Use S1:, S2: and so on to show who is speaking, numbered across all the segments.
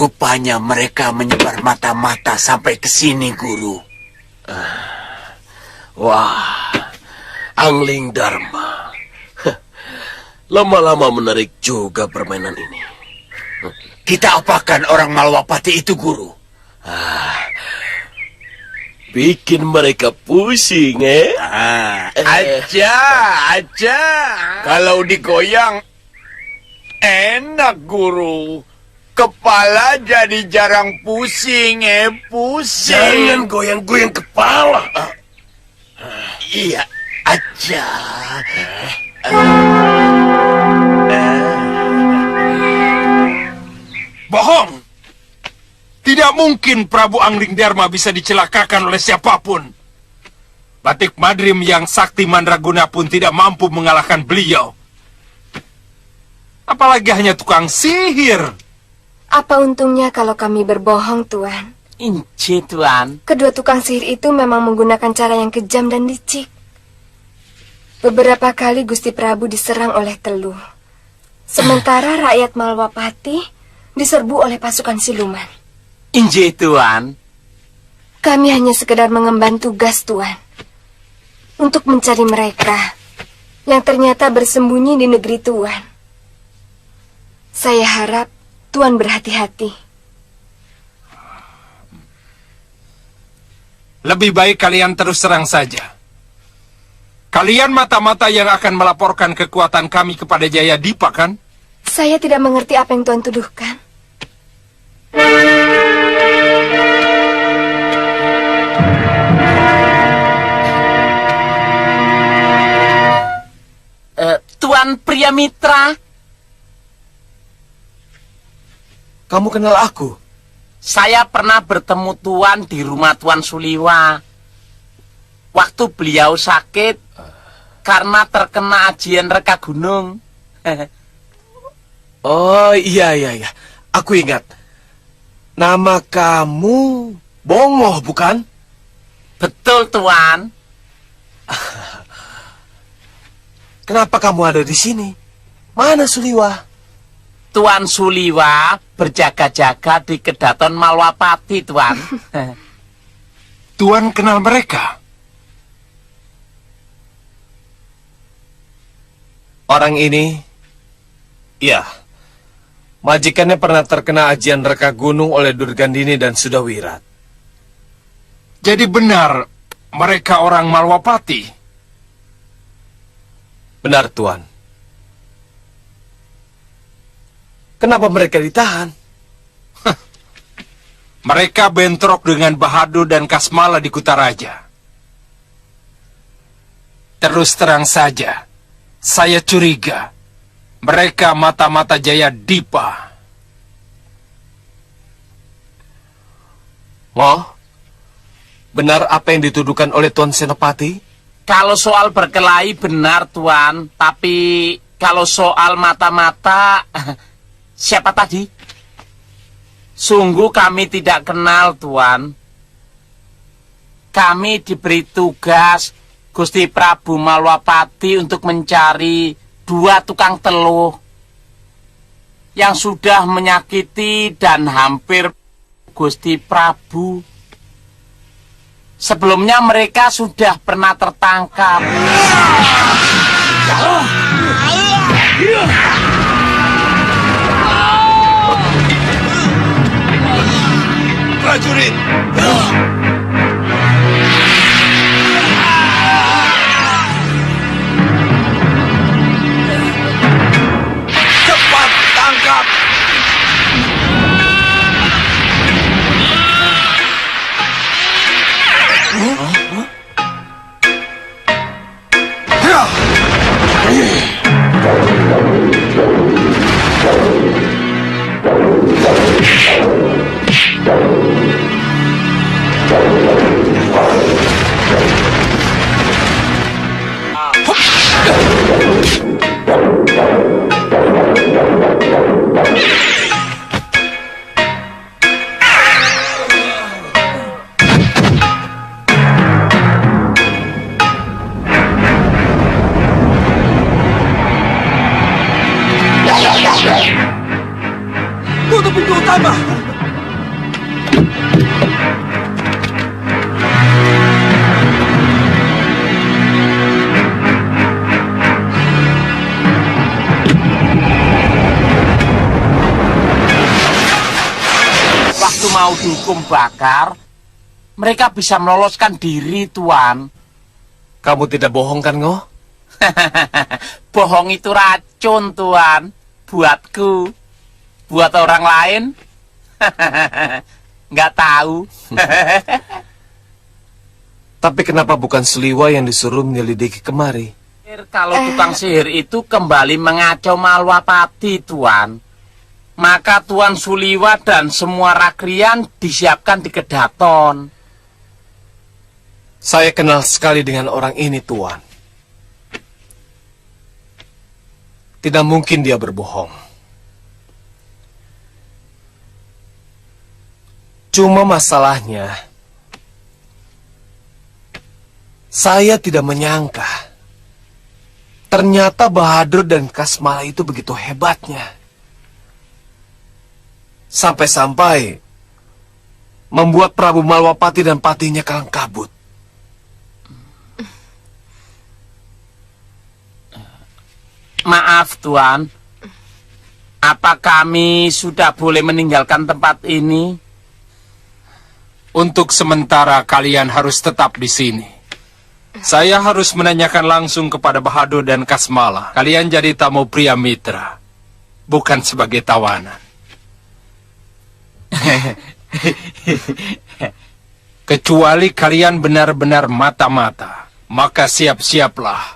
S1: Rupanya mereka menyebar mata-mata sampai ke sini, Guru.
S2: Wah, Angling Dharma. Lama-lama menarik juga permainan ini.
S1: Kita apakan orang Malwapati itu, Guru?
S2: Bikin mereka pusing,
S1: Aja. Kalau digoyang, enak, Guru. Kepala jadi jarang pusing, pusing.
S2: Jangan goyang-goyang kepala.
S1: Iya, aja.
S3: Bohong! Tidak mungkin Prabu Angling Dharma bisa dicelakakan oleh siapapun. Batik Madrim yang sakti mandraguna pun tidak mampu mengalahkan beliau. Apalagi hanya tukang sihir.
S4: Apa untungnya kalau kami berbohong, Tuan?
S5: Inci, Tuan.
S4: Kedua tukang sihir itu memang menggunakan cara yang kejam dan licik. Beberapa kali Gusti Prabu diserang oleh Teluh. Sementara rakyat Malwapati diserbu oleh pasukan siluman.
S5: Inji, Tuan.
S4: Kami hanya sekedar mengemban tugas, Tuan. Untuk mencari mereka yang ternyata bersembunyi di negeri Tuan. Saya harap Tuan berhati-hati.
S3: Lebih baik kalian terus serang saja. Kalian mata-mata yang akan melaporkan kekuatan kami kepada Jayadipa, kan?
S4: Saya tidak mengerti apa yang Tuan tuduhkan.
S5: Tuan Priamitra.
S2: Kamu kenal aku?
S5: Saya pernah bertemu Tuan di rumah Tuan Suliwa. Waktu beliau sakit karena terkena ajian reka gunung.
S2: Oh, iya. Aku ingat. Nama kamu Bongoh, bukan?
S5: Betul, Tuan.
S2: Kenapa kamu ada di sini? Mana Suliwa?
S5: Tuan Suliwa berjaga-jaga di Kedaton Malwapati, Tuan.
S3: Tuan kenal mereka?
S2: Orang ini, ya, majikannya pernah terkena ajian reka gunung oleh Durgandini dan Sudawirat.
S3: Jadi benar mereka orang Malwapati.
S2: Benar, Tuan. Kenapa mereka ditahan?
S3: Mereka bentrok dengan Bahadur dan Kasmala di Kutaraja. Terus terang saja, saya curiga mereka mata-mata Jaya Dipa.
S2: Oh, benar apa yang dituduhkan oleh Tuan Senopati?
S5: Kalau soal berkelahi benar, Tuan. Tapi kalau soal mata-mata, siapa tadi? Sungguh kami tidak kenal, Tuan. Kami diberi tugas Gusti Prabu Malwapati untuk mencari 2 tukang teluh yang sudah menyakiti dan hampir Gusti Prabu. Sebelumnya mereka sudah pernah tertangkap.
S2: Prajurit! Cepat tangkap! Tutup pintu utama!
S5: Waktu mau dihukum bakar, mereka bisa meloloskan diri, Tuan.
S2: Kamu tidak bohong kan, Ngoh?
S5: Bohong itu racun, Tuan. Buatku. Buat orang lain, nggak tahu.
S2: Tapi kenapa bukan Suliwa yang disuruh menyelidiki kemari?
S5: Kalau tukang sihir itu kembali mengacau Malwapati, Tuan, maka Tuan Suliwa dan semua rakrian disiapkan di Kedaton.
S2: Saya kenal sekali dengan orang ini, Tuan. Tidak mungkin dia berbohong. Cuma masalahnya, saya tidak menyangka ternyata Bahadur dan Kasmala itu begitu hebatnya. Sampai-sampai membuat Prabu Malwapati dan patinya kalang kabut.
S5: Maaf, Tuan. Apa kami sudah boleh meninggalkan tempat ini?
S3: Untuk sementara kalian harus tetap di sini. Saya harus menanyakan langsung kepada Bahadur dan Kasmala. Kalian jadi tamu pria mitra, bukan sebagai tawanan. Kecuali kalian benar-benar mata-mata, maka siap-siaplah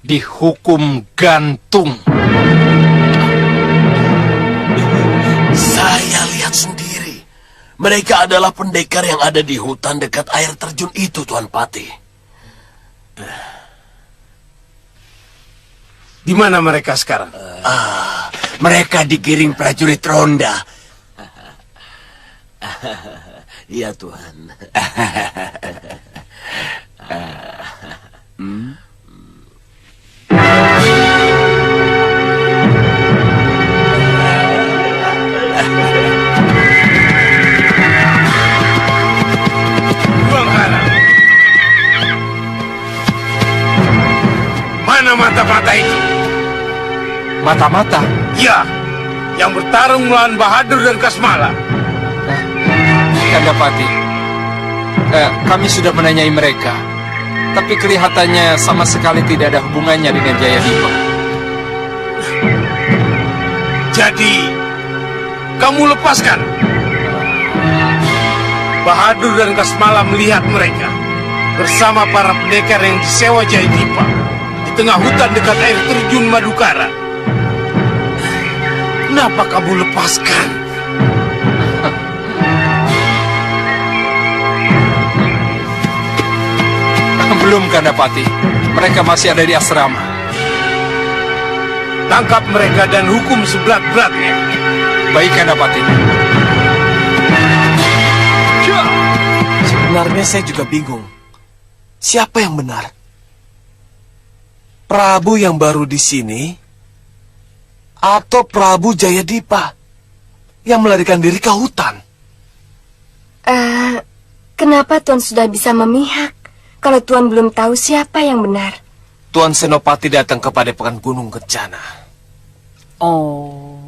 S3: dihukum gantung.
S1: Saya lihat sendiri. Mereka adalah pendekar yang ada di hutan dekat air terjun itu, Tuan Pati.
S2: Di mana mereka sekarang?
S1: Mereka digiring prajurit ronda. Iya, Tuan.
S3: Mana mata-mata itu?
S2: Mata-mata?
S3: Ya, yang bertarung melawan Bahadur dan Kasmala.
S2: Kandapati, kami sudah menanyai mereka, tapi kelihatannya sama sekali tidak ada hubungannya dengan Jayadipa.
S3: Jadi, kamu lepaskan. Bahadur dan Kasmala melihat mereka bersama para pendekar yang disewa Jayadipa di tengah hutan dekat air terjun Madukara. Kenapa kamu lepaskan?
S2: Belum, Kandapati. Mereka masih ada di asrama.
S3: Tangkap mereka dan hukum seberat-beratnya.
S2: Baik, Kandapati.
S6: Sebenarnya saya juga bingung. Siapa yang benar? Prabu yang baru di sini atau Prabu Jayadipa yang melarikan diri ke hutan?
S4: Kenapa Tuan sudah bisa memihak kalau Tuan belum tahu siapa yang benar?
S6: Tuan Senopati datang ke Padepokan Gunung Kencana.
S5: Oh.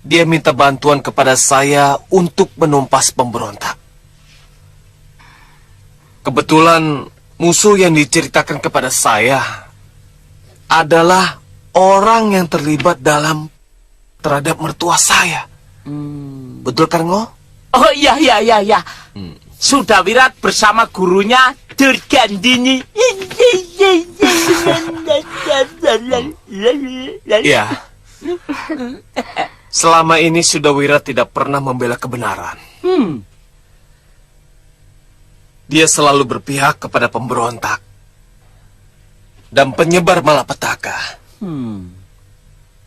S6: Dia minta bantuan kepada saya untuk menumpas pemberontak. Kebetulan musuh yang diceritakan kepada saya adalah orang yang terlibat terhadap mertua saya. Betul kan, Ngo?
S5: Oh iya. Sudah Wirat bersama gurunya Durgandini.
S6: Iya. Selama ini Sudawira tidak pernah membela kebenaran. Dia selalu berpihak kepada pemberontak dan penyebar malapetaka.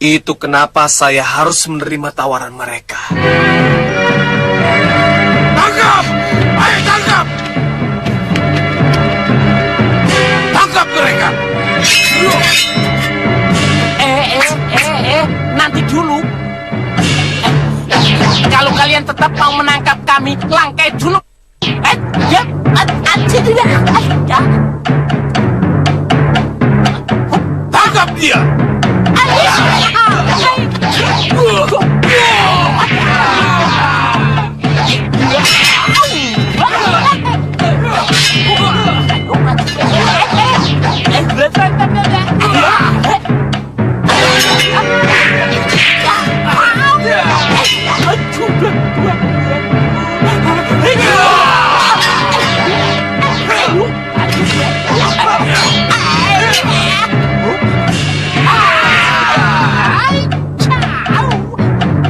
S6: Itu kenapa saya harus menerima tawaran mereka.
S3: Tangkap! Ayo tangkap! Tangkap mereka!
S5: Nanti dulu. Kalau kalian tetap mau menangkap kami, langkai dulu.
S3: Tangkap dia!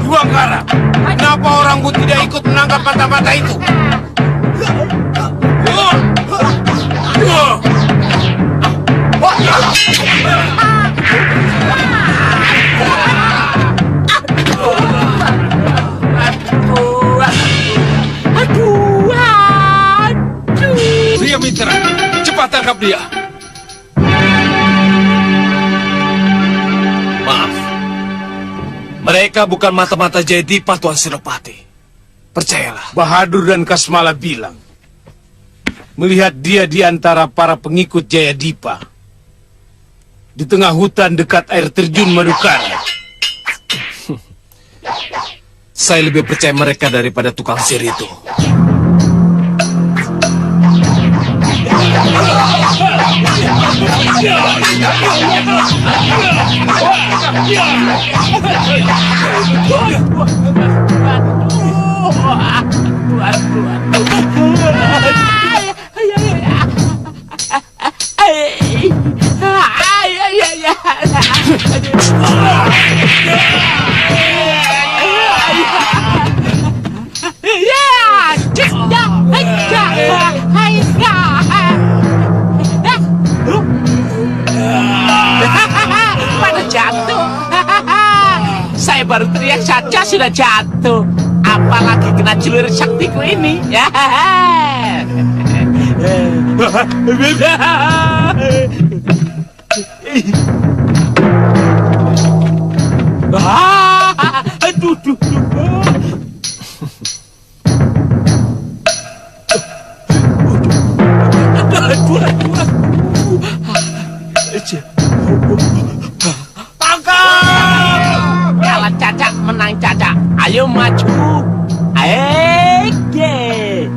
S3: Juangkara, kenapa orangmu tidak ikut menangkap mata-mata itu? Dia Mitra, cepat tangkap dia.
S6: Maaf, mereka bukan mata-mata Jayadipa, Tuan Senopati. Percayalah.
S3: Bahadur dan Kasmala bilang, melihat dia di antara para pengikut Jayadipa di tengah hutan dekat air terjun Madukara.
S6: Saya lebih percaya mereka daripada tukang sihir itu.
S5: Pada jatuh. Saya baru teriak saja sudah jatuh. Apalagi kena celurit saktiku ini. Aduh. Tangkap! Ayo maju. Ege.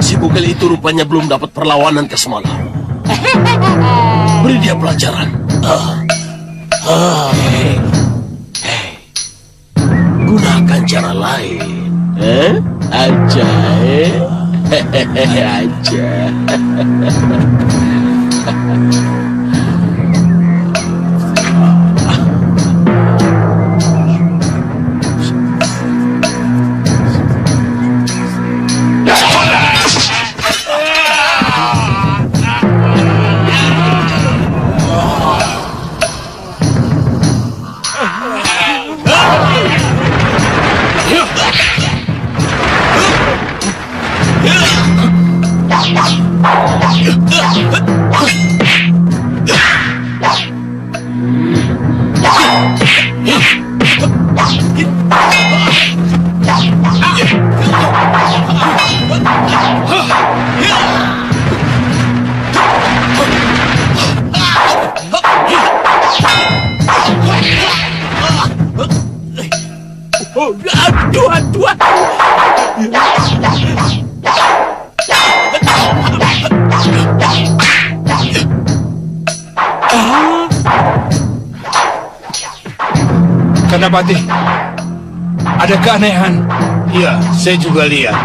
S7: Si bugil itu rupanya belum dapat perlawanan ke semalam. Beri dia pelajaran. Gunakan cara lain. Aja, aja.
S5: Aduh.
S3: Kanapati, ada keanehan.
S2: Iya, saya juga lihat.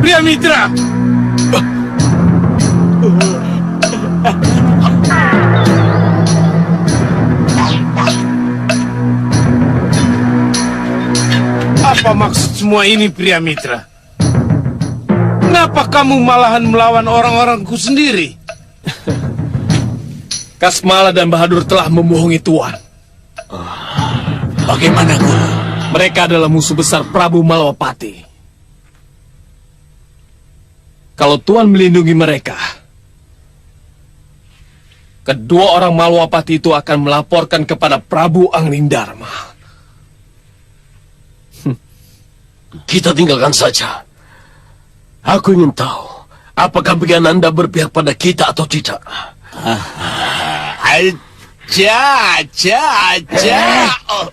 S3: Pria Mitra!
S2: Apa maksud semua ini, Pria Mitra? Kenapa kamu malahan melawan orang-orangku sendiri? Kasmala dan Bahadur telah membohongi Tuan.
S1: Bagaimana, Guru?
S2: Mereka adalah musuh besar Prabu Malawapati. Kalau Tuan melindungi mereka, kedua orang Malawapati itu akan melaporkan kepada Prabu Anglingdarma.
S7: Kita tinggalkan saja. Aku ingin tahu, apakah Anda berpihak pada kita atau tidak?
S5: Aja. Oh.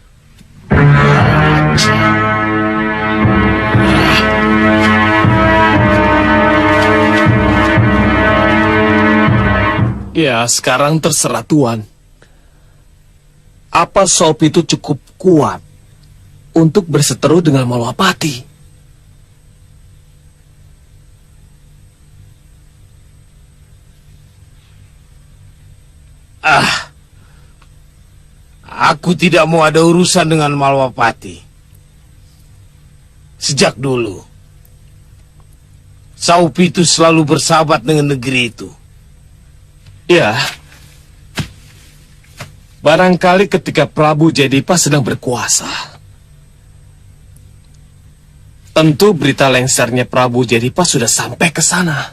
S2: Ya, sekarang terserah Tuan. Apa Sop itu cukup kuat untuk berseteru dengan Malawapati?
S8: Aku tidak mau ada urusan dengan Malawapati. Sejak dulu, Saupi itu selalu bersahabat dengan negeri itu.
S2: Ya, barangkali ketika Prabu Jayadipa sedang berkuasa, tentu berita lengsernya Prabu Jayadipa sudah sampai ke sana.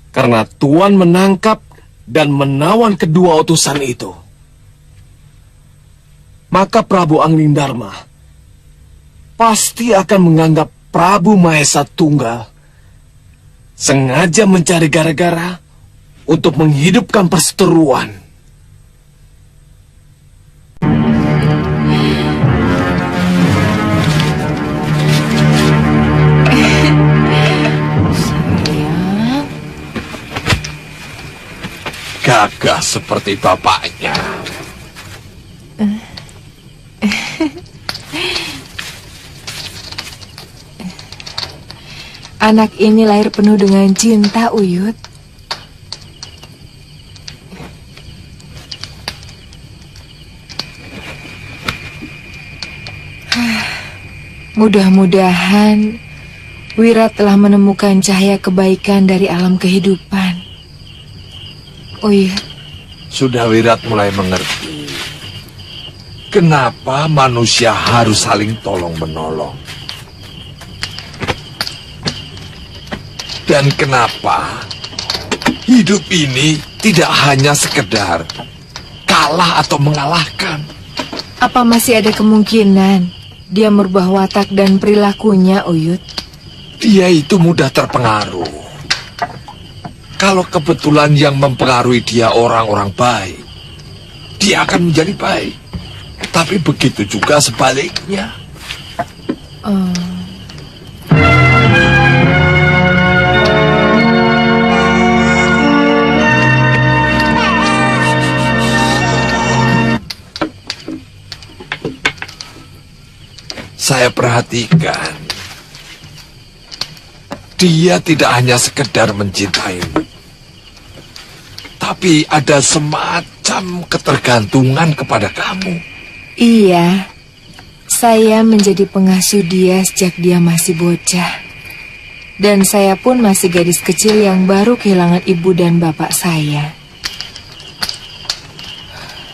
S2: Karena Tuan menangkap dan menawan kedua utusan itu, maka Prabu Anglingdarma pasti akan menganggap Prabu Mahesa Tunggal sengaja mencari gara-gara untuk menghidupkan perseteruan.
S3: Gagah seperti bapaknya.
S9: Anak ini lahir penuh dengan cinta, Uyut. Mudah-mudahan Wira telah menemukan cahaya kebaikan dari alam kehidupan. Uyut.
S10: Sudah Wirat mulai mengerti kenapa manusia harus saling tolong-menolong. Dan kenapa Hidup ini tidak hanya sekedar kalah atau mengalahkan.
S9: Apa masih ada kemungkinan dia merubah watak dan perilakunya, Uyut?
S10: Dia itu mudah terpengaruh. Kalau kebetulan yang mempengaruhi dia orang-orang baik, dia akan menjadi baik. Tapi begitu juga sebaliknya. Saya perhatikan, dia tidak hanya sekedar mencintaimu, tapi ada semacam ketergantungan kepada kamu.
S9: Iya, saya menjadi pengasuh dia sejak dia masih bocah. Dan saya pun masih gadis kecil yang baru kehilangan ibu dan bapak saya.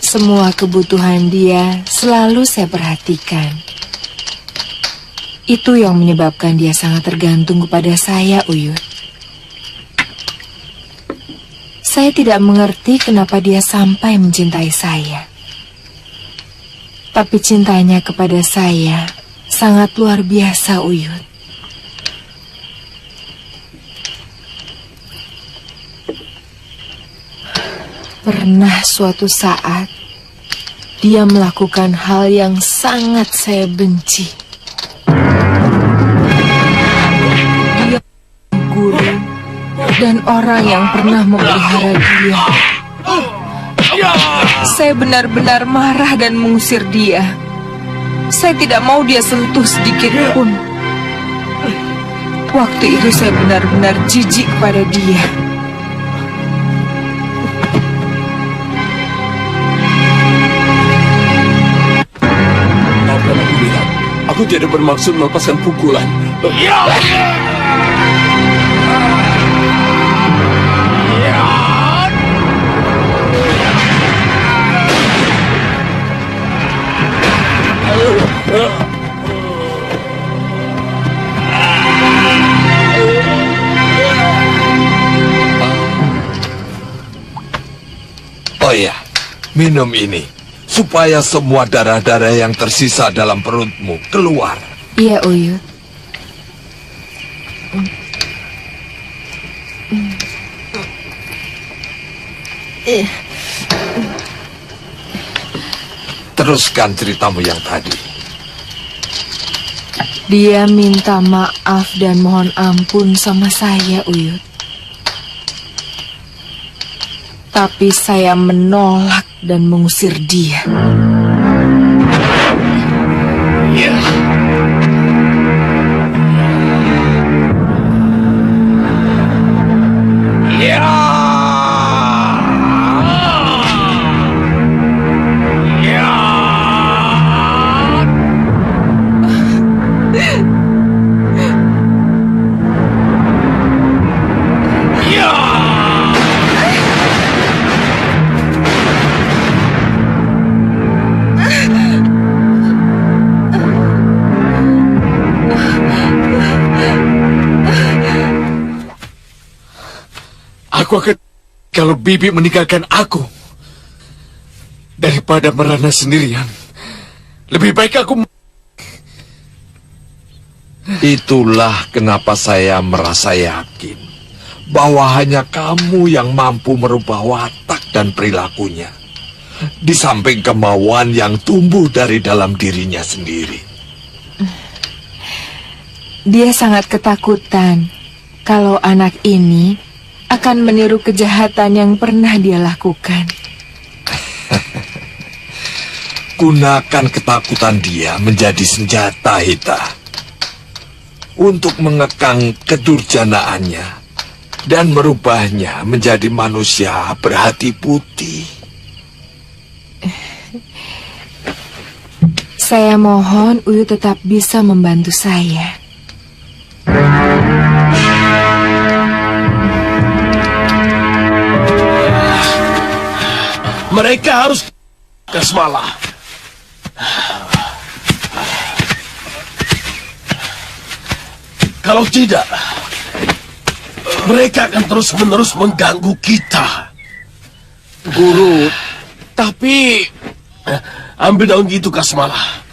S9: Semua kebutuhan dia selalu saya perhatikan. Itu yang menyebabkan dia sangat tergantung kepada saya, Uyut. Saya tidak mengerti kenapa dia sampai mencintai saya. Tapi cintanya kepada saya sangat luar biasa, Uyut. Pernah suatu saat, dia melakukan hal yang sangat saya benci. Dia guru dan orang yang pernah memelihara dia. Saya benar-benar marah dan mengusir dia. Saya tidak mau dia sentuh sedikit pun. Waktu itu saya benar-benar jijik pada dia.
S7: Maafkan aku, Wira. Aku tidak bermaksud melepaskan pukulan.
S10: Oh ya, minum ini supaya semua darah-darah yang tersisa dalam perutmu keluar.
S9: Iya, Uyut.
S10: Teruskan ceritamu yang tadi.
S9: Dia minta maaf dan mohon ampun sama saya, Uyut. Tapi saya menolak dan mengusir dia.
S6: Aku akan kalau Bibi meninggalkan aku daripada merana sendirian. Lebih baik aku.
S10: Itulah kenapa saya merasa yakin bahwa hanya kamu yang mampu merubah watak dan perilakunya, di samping kemauan yang tumbuh dari dalam dirinya sendiri.
S9: Dia sangat ketakutan kalau anak ini akan meniru kejahatan yang pernah dia lakukan.
S10: Gunakan ketakutan dia menjadi senjata, Hita, untuk mengekang kedurjanaannya dan merubahnya menjadi manusia berhati putih.
S9: Saya mohon Uyut tetap bisa membantu saya.
S7: Mereka harus ke Smala. Kalau tidak, mereka akan terus-menerus mengganggu kita.
S8: Guru, tapi...
S7: Ambil daun itu, Kasmala.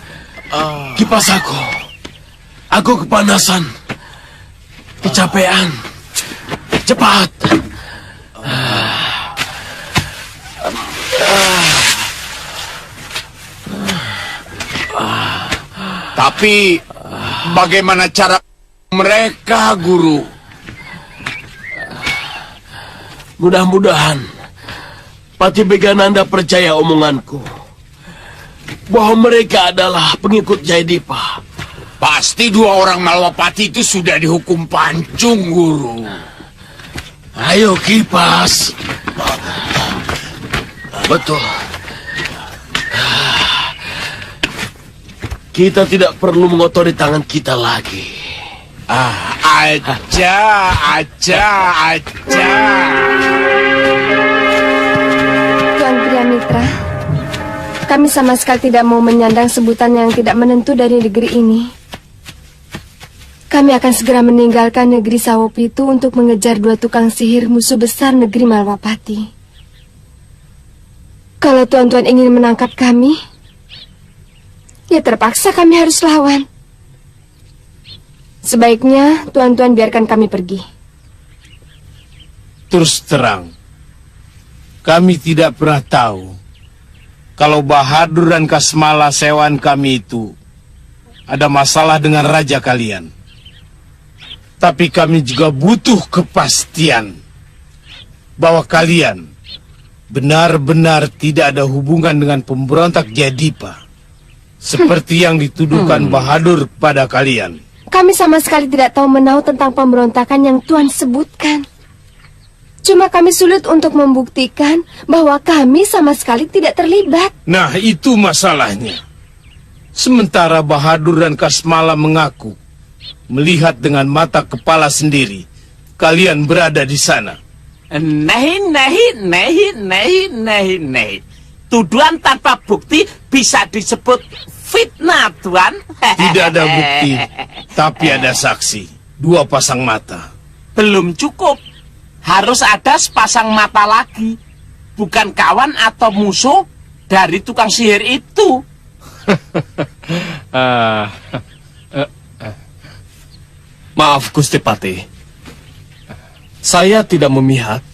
S7: Kipas aku. Aku kepanasan. Kecapean. Cepat.
S8: Tapi bagaimana cara mereka, Guru?
S7: Mudah-mudahan Pati Begananda percaya omonganku bahwa mereka adalah pengikut Jayadipa.
S8: Pasti 2 orang Malwapati itu sudah dihukum pancung, Guru.
S7: Ayo, Kipas. Betul. Kita tidak perlu mengotori tangan kita lagi.
S8: Aja.
S4: Tuan Priamitra, kami sama sekali tidak mau menyandang sebutan yang tidak menentu dari negeri ini. Kami akan segera meninggalkan negeri Sawopitu untuk mengejar 2 tukang sihir musuh besar negeri Malwapati. Kalau tuan-tuan ingin menangkap kami, ya terpaksa kami harus lawan. Sebaiknya tuan-tuan biarkan kami pergi.
S8: Terus terang, kami tidak pernah tahu kalau Bahadur dan Kasmala sewaan kami itu ada masalah dengan raja kalian. Tapi kami juga butuh kepastian bahwa kalian benar-benar tidak ada hubungan dengan pemberontak Jayadipa, seperti yang dituduhkan Bahadur pada kalian.
S4: Kami sama sekali tidak tahu menau tentang pemberontakan yang Tuan sebutkan. Cuma kami sulit untuk membuktikan bahwa kami sama sekali tidak terlibat.
S8: Nah, itu masalahnya. Sementara Bahadur dan Kasmala mengaku melihat dengan mata kepala sendiri kalian berada di sana.
S5: Nahi. Tuduhan tanpa bukti bisa disebut fitnah, Tuan.
S8: Tidak ada bukti, tapi ada saksi. 2 pasang mata.
S5: Belum cukup. Harus ada sepasang mata lagi. Bukan kawan atau musuh dari tukang sihir itu.
S2: Maaf, Gusti Pati. Saya tidak memihak.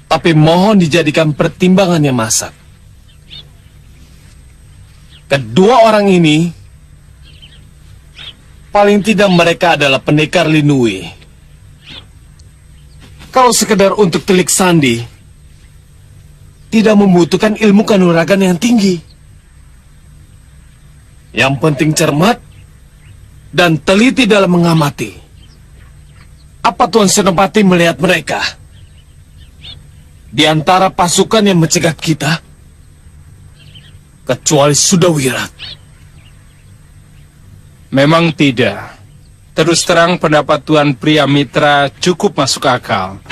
S2: Tapi mohon dijadikan pertimbangan yang masak. Kedua orang ini, paling tidak mereka adalah pendekar Linui. Kalau sekedar untuk telik sandi, tidak membutuhkan ilmu kanuragan yang tinggi. Yang penting cermat dan teliti dalam mengamati. Apa Tuan Senopati melihat mereka? Di antara pasukan yang mencegat kita, kecuali Sudawirat.
S3: Memang tidak. Terus terang pendapat Tuan Priamitra cukup masuk akal.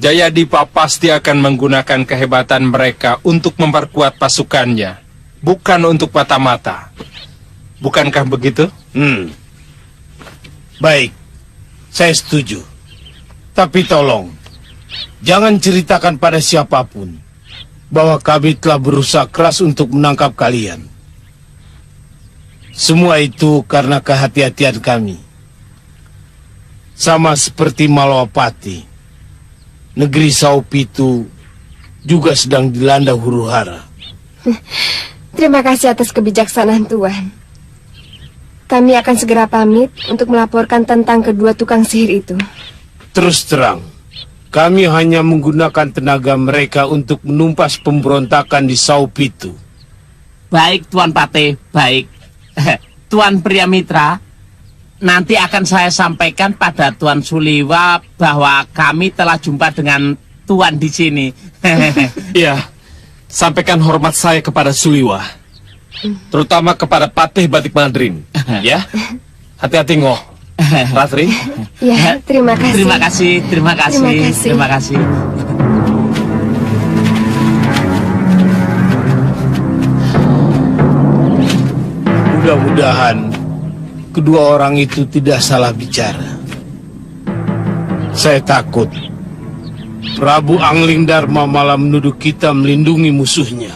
S3: Jayadipa pasti akan menggunakan kehebatan mereka untuk memperkuat pasukannya, bukan untuk mata-mata. Bukankah begitu?
S8: Baik, saya setuju. Tapi tolong, jangan ceritakan pada siapapun bahwa kami telah berusaha keras untuk menangkap kalian. Semua itu karena kehati-hatian kami. Sama seperti Malwapati, negeri Sawopitu juga sedang dilanda huru-hara.
S4: Terima kasih atas kebijaksanaan Tuan. Kami akan segera pamit untuk melaporkan tentang kedua tukang sihir itu.
S8: Terus terang, kami hanya menggunakan tenaga mereka untuk menumpas pemberontakan di Sawopitu.
S5: Baik, Tuan Pate, baik. Tuan Priamitra, nanti akan saya sampaikan pada Tuan Suliwa bahwa kami telah jumpa dengan Tuan di sini.
S2: Iya, sampaikan hormat saya kepada Suliwa, terutama kepada Patih Batik Madrim. Ya, hati-hati Ngoh. Ratri.
S4: Ya, terima kasih.
S5: Terima kasih, terima kasih, terima kasih.
S8: Mudah-mudahan kedua orang itu tidak salah bicara. Saya takut Prabu Angling Dharma malah menuduh kita melindungi musuhnya.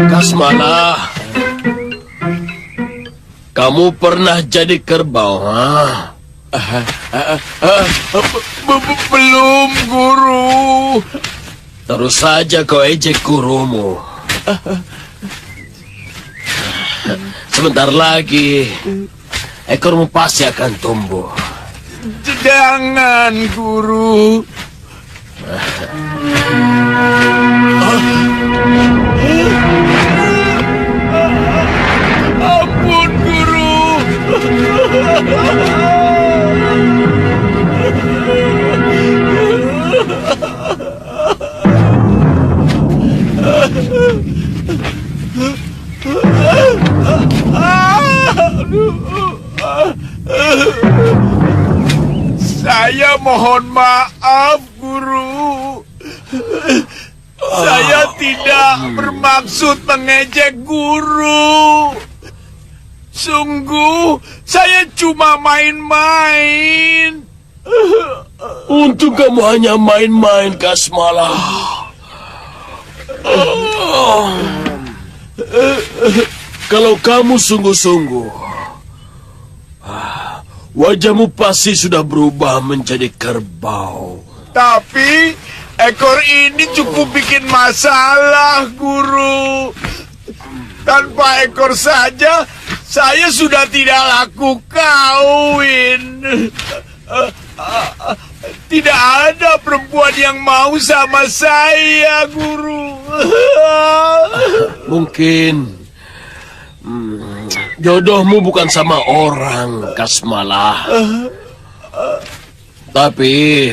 S7: Kasmala, kamu pernah jadi kerbau, ha?
S6: Belum, Guru.
S7: Terus saja kau ejek gurumu. Sebentar lagi, ekormu pasti akan tumbuh.
S6: Jangan, Guru. Ampun, Guru. Saya mohon maaf, Guru. Saya tidak bermaksud mengejek Guru. Sungguh, saya cuma main-main.
S7: Untung kamu hanya main-main, Kasmala. Kalau kamu sungguh-sungguh, wajahmu pasti sudah berubah menjadi kerbau.
S6: Tapi ekor ini cukup bikin masalah, Guru. Tanpa ekor saja, saya sudah tidak laku kawin. Tidak ada perempuan yang mau sama saya, Guru.
S7: Mungkin jodohmu bukan sama orang, Kasmala. Tapi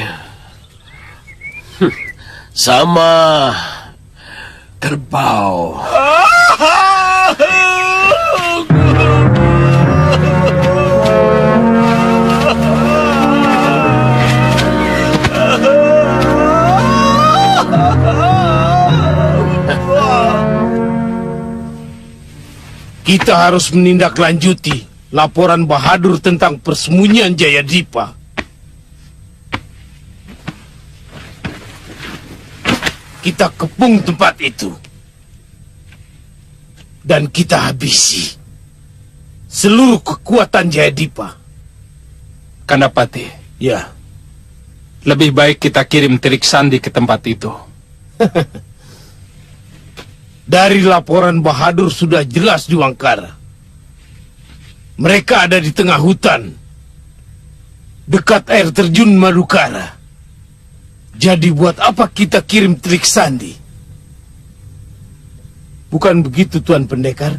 S7: sama kerbau.
S8: Kita harus menindaklanjuti laporan Bahadur tentang persembunyian Jayadipa. Kita kepung tempat itu. Dan kita habisi seluruh kekuatan Jayadipa.
S3: Kandapati,
S8: Ya,
S3: lebih baik kita kirim Telik Sandi ke tempat itu.
S8: dari laporan Bahadur sudah jelas di Wangkara. Mereka ada di tengah hutan, dekat air terjun Madukara. Jadi buat apa kita kirim Telik Sandi? Bukan begitu, Tuan Pendekar?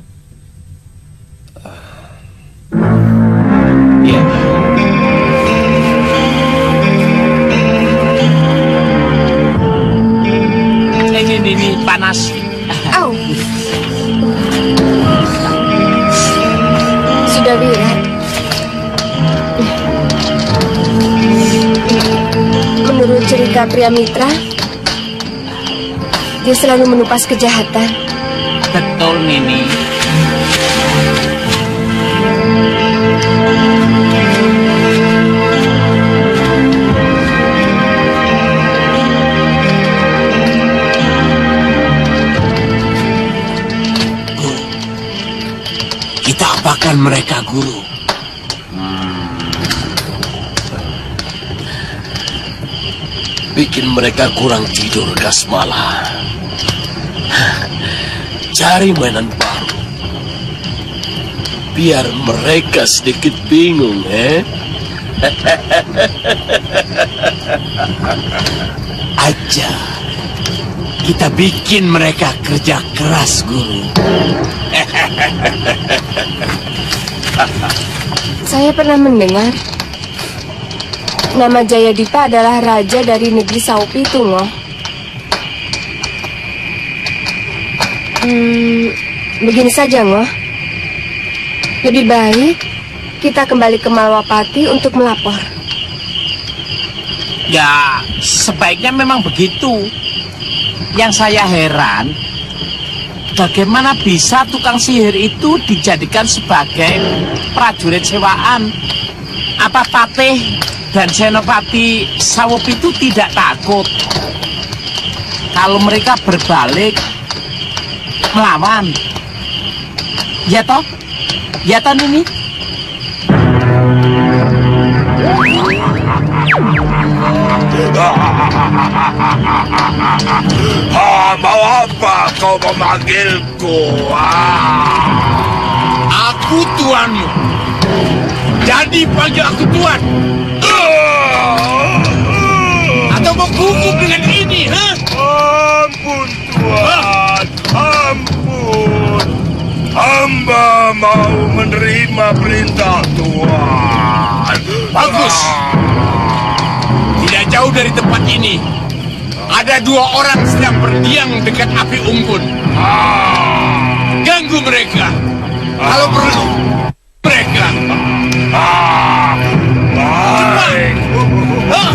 S5: Ya. Ini panas.
S4: Au. Sudah Wirat. Menurut cerita pria mitra, dia selalu menupas kejahatan.
S5: Betul, Nini.
S7: Kita apakan mereka, Guru? Bikin mereka kurang tidur, Kasmala. Cari mainan baru. Biar mereka sedikit bingung, Aja.
S1: Kita bikin mereka kerja keras, Guru.
S4: Saya pernah mendengar nama Jayadipa adalah raja dari negeri Saupi Tungo. Begini saja, Ngoh. Lebih baik kita kembali ke Malwapati untuk melapor.
S5: Ya, sebaiknya memang begitu. Yang saya heran, bagaimana bisa tukang sihir itu dijadikan sebagai prajurit sewaan? Apa Patih dan Senopati Sawup itu tidak takut kalau mereka berbalik melawan? Ya toh? Ya toh, Nini?
S10: Mau apa kau memanggilku?
S8: Aku tuanmu. Jadi panggil aku tuan. Atau mau gugup dengan ini, ha?
S10: Ampun Tuan, ampun. Hamba mau menerima perintah Tuan.
S8: Bagus. Tidak jauh dari tempat ini ada 2 orang sedang berdiam dekat api unggun. Ganggu mereka. Kalau perlu, mereka.
S10: Baik.
S8: Hah?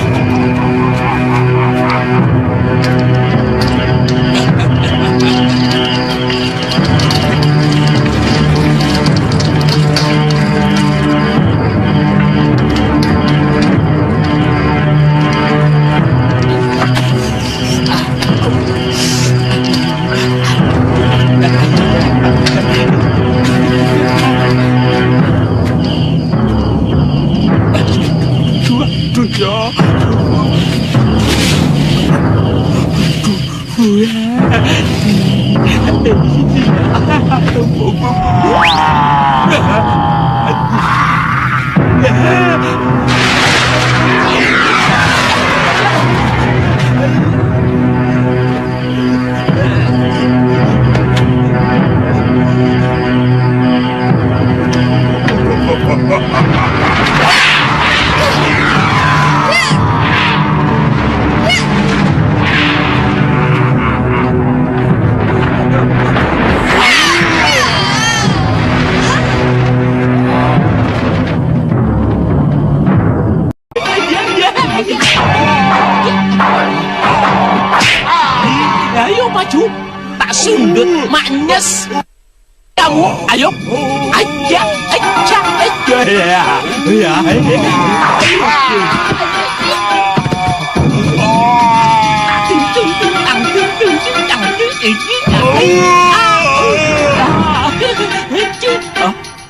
S5: Ayo maju, tak sundut, maknyes. Kamu, ayo, aja, ya.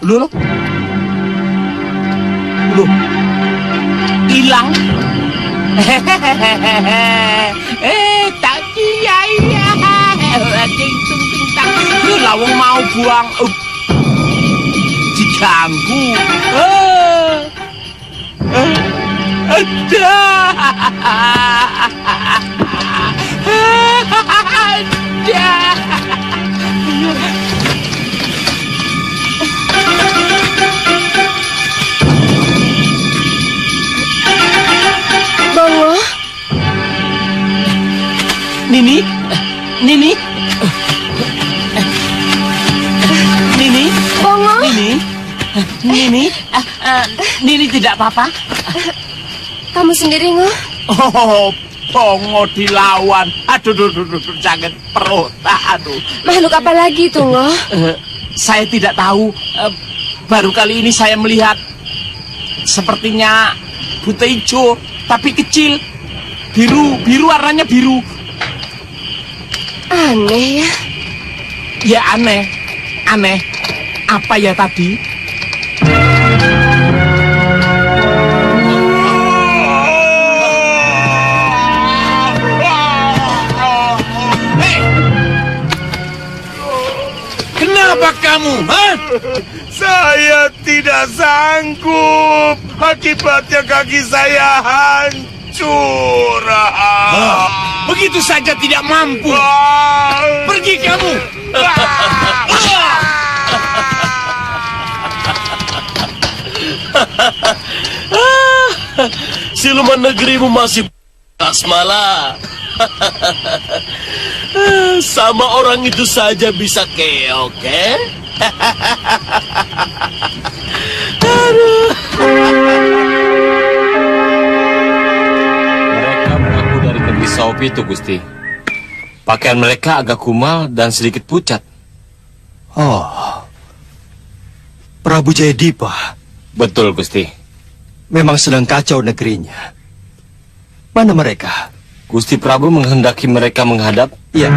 S5: Lu, hilang. Tak kiai ya. Lu lawang mau buang. Diganggu. Ada.
S4: Bongo,
S5: Nini, Nini, Nini,
S4: Bongo.
S5: Nini tidak apa-apa.
S4: Kamu sendiri, Ngoh?
S5: Oh, Bongo dilawan. Aduh, sakit perut. Aduh.
S4: Makhluk apa lagi itu, Ngoh?
S5: Saya tidak tahu. Baru kali ini saya melihat sepertinya buta hijau, tapi kecil. Biru warnanya biru.
S4: Aneh ya.
S5: Ya aneh. Apa ya tadi?
S8: Kenapa kamu, ha?
S10: Saya tidak sanggup. Akibatnya kaki saya hancur.
S8: begitu saja tidak mampu. Pergi kamu.
S7: Siluman negerimu masih Kasmala. Sama orang itu saja bisa keok,
S11: Mereka mengaku dari negeri Saopi itu, Gusti. Pakaian mereka agak kumal dan sedikit pucat.
S12: Oh, Prabu Jayadipa.
S11: Betul, Gusti.
S12: Memang sedang kacau negerinya. Mana mereka?
S11: Gusti Prabu menghendaki mereka menghadap.
S12: Ya.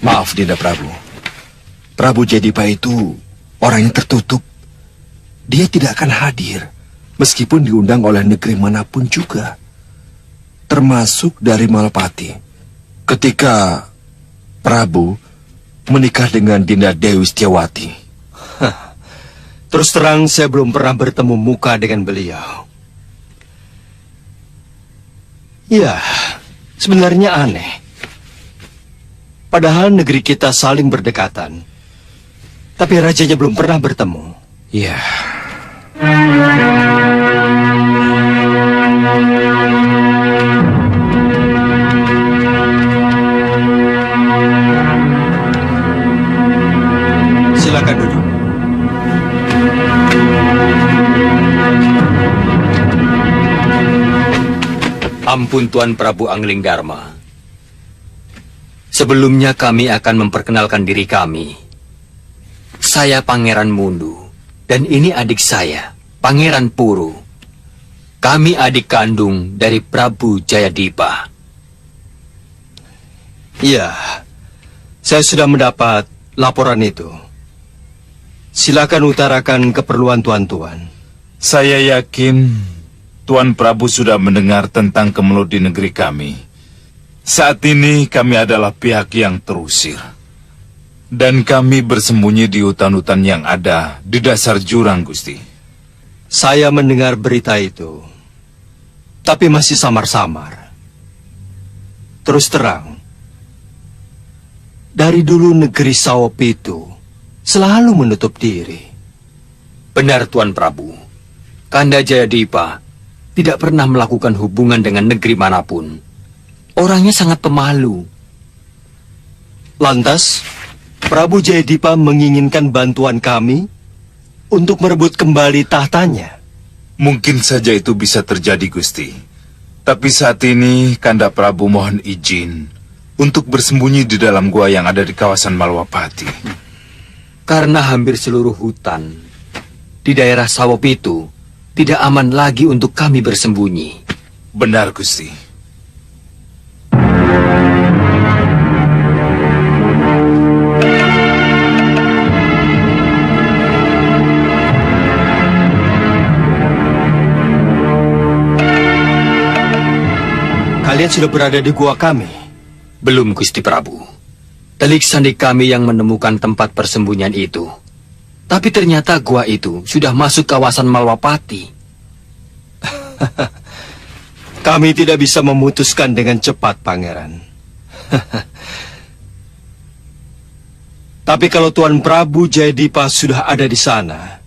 S13: Maaf, Dinda Prabu. Prabu Jayadipa itu orang yang tertutup. Dia tidak akan hadir, meskipun diundang oleh negeri manapun juga. Termasuk dari Malapati. Ketika Prabu menikah dengan Dinda Dewi Setiawati.
S12: Terus terang saya belum pernah bertemu muka dengan beliau. Ya, sebenarnya aneh. Padahal negeri kita saling berdekatan. Tapi rajanya belum pernah bertemu.
S13: Ya.
S12: Silakan duduk.
S11: Ampun Tuan Prabu Angling Dharma. Sebelumnya kami akan memperkenalkan diri kami. Saya Pangeran Mundu, dan ini adik saya, Pangeran Puru. Kami adik kandung dari Prabu Jayadipa.
S12: Iya, saya sudah mendapat laporan itu. Silakan utarakan keperluan tuan-tuan.
S8: Saya yakin Tuan Prabu sudah mendengar tentang kemelut di negeri kami. Saat ini kami adalah pihak yang terusir. Dan kami bersembunyi di hutan-hutan yang ada di dasar jurang, Gusti.
S12: Saya mendengar berita itu, tapi masih samar-samar. Terus terang, dari dulu negeri Saopi itu selalu menutup diri.
S11: Benar Tuan Prabu. Kanda Jayadipa tidak pernah melakukan hubungan dengan negeri manapun. Orangnya sangat pemalu.
S12: Lantas, Prabu Jayadipa menginginkan bantuan kami untuk merebut kembali tahtanya.
S8: Mungkin saja itu bisa terjadi, Gusti. Tapi saat ini Kanda Prabu mohon izin untuk bersembunyi di dalam gua yang ada di kawasan Malwapati.
S11: Karena hampir seluruh hutan di daerah Sawop itu tidak aman lagi untuk kami bersembunyi.
S8: Benar, Gusti.
S12: Kalian sudah berada di gua kami?
S11: Belum, Gusti Prabu. Telik sandi kami yang menemukan tempat persembunyian itu. Tapi ternyata gua itu sudah masuk kawasan Malwapati.
S12: Kami tidak bisa memutuskan dengan cepat, Pangeran. Tapi kalau Tuan Prabu Jayadipa sudah ada di sana,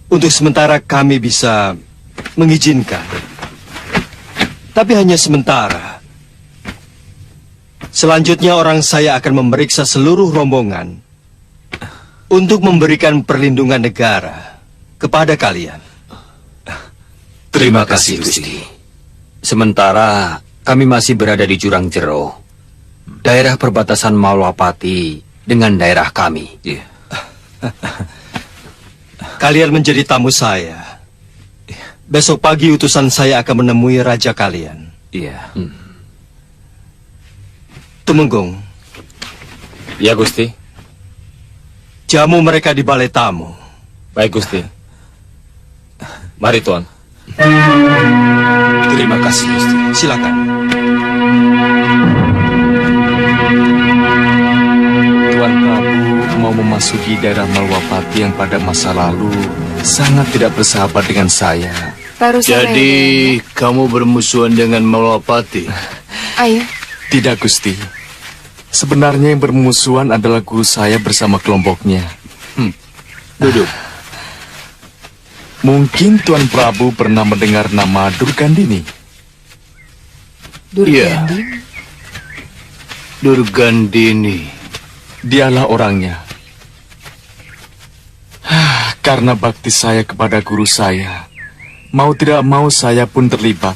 S12: untuk sementara kami bisa mengizinkan. Tapi hanya sementara. Selanjutnya orang saya akan memeriksa seluruh rombongan untuk memberikan perlindungan negara kepada kalian.
S11: Terima kasih, Gusti. Sementara kami masih berada di Jurang Jero, daerah perbatasan Malwapati dengan daerah kami.
S12: Kalian menjadi tamu saya. Besok pagi utusan saya akan menemui raja kalian.
S11: Iya.
S12: Tumenggung.
S11: Ya, Gusti.
S12: Jamu mereka di balai tamu.
S11: Baik, Gusti. Mari, Tuan.
S12: Terima kasih, Gusti. Silakan.
S11: Tuan Prabu mau
S12: mau memasuki daerah Malwapati yang pada masa lalu sangat tidak bersahabat dengan saya.
S8: Jadi, kamu bermusuhan dengan Malwapati?
S9: Ayo.
S12: Tidak, Gusti. Sebenarnya yang bermusuhan adalah guru saya bersama kelompoknya.
S8: Duduk.
S12: Mungkin Tuan Prabu pernah mendengar nama Durgandini.
S9: Durgandini?
S8: Durgandini.
S12: Dialah orangnya. Karena bakti saya kepada guru saya, mau tidak mau saya pun terlibat.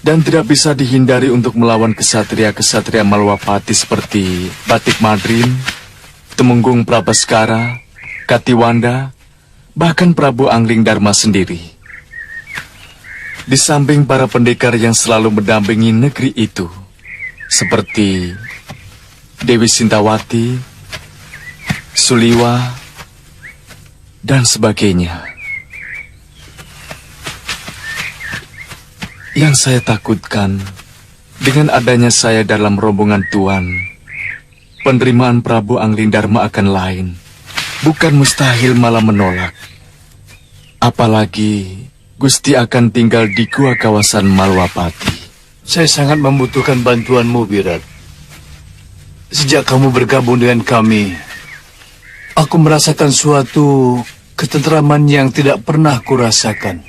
S12: Dan tidak bisa dihindari untuk melawan kesatria-kesatria Malwapati seperti Batik Madrin, Temenggung Prabaskara, Katiwanda, bahkan Prabu Angling Dharma sendiri. Di samping para pendekar yang selalu mendampingi negeri itu, seperti Dewi Sintawati, Suliwa, dan sebagainya. Yang saya takutkan, dengan adanya saya dalam rombongan Tuan, penerimaan Prabu Angling Dharma akan lain. Bukan mustahil, malah menolak. Apalagi Gusti akan tinggal di gua kawasan Malwapati.
S8: Saya sangat membutuhkan bantuanmu, Wirat. Sejak kamu bergabung dengan kami, aku merasakan suatu ketentraman yang tidak pernah kurasakan.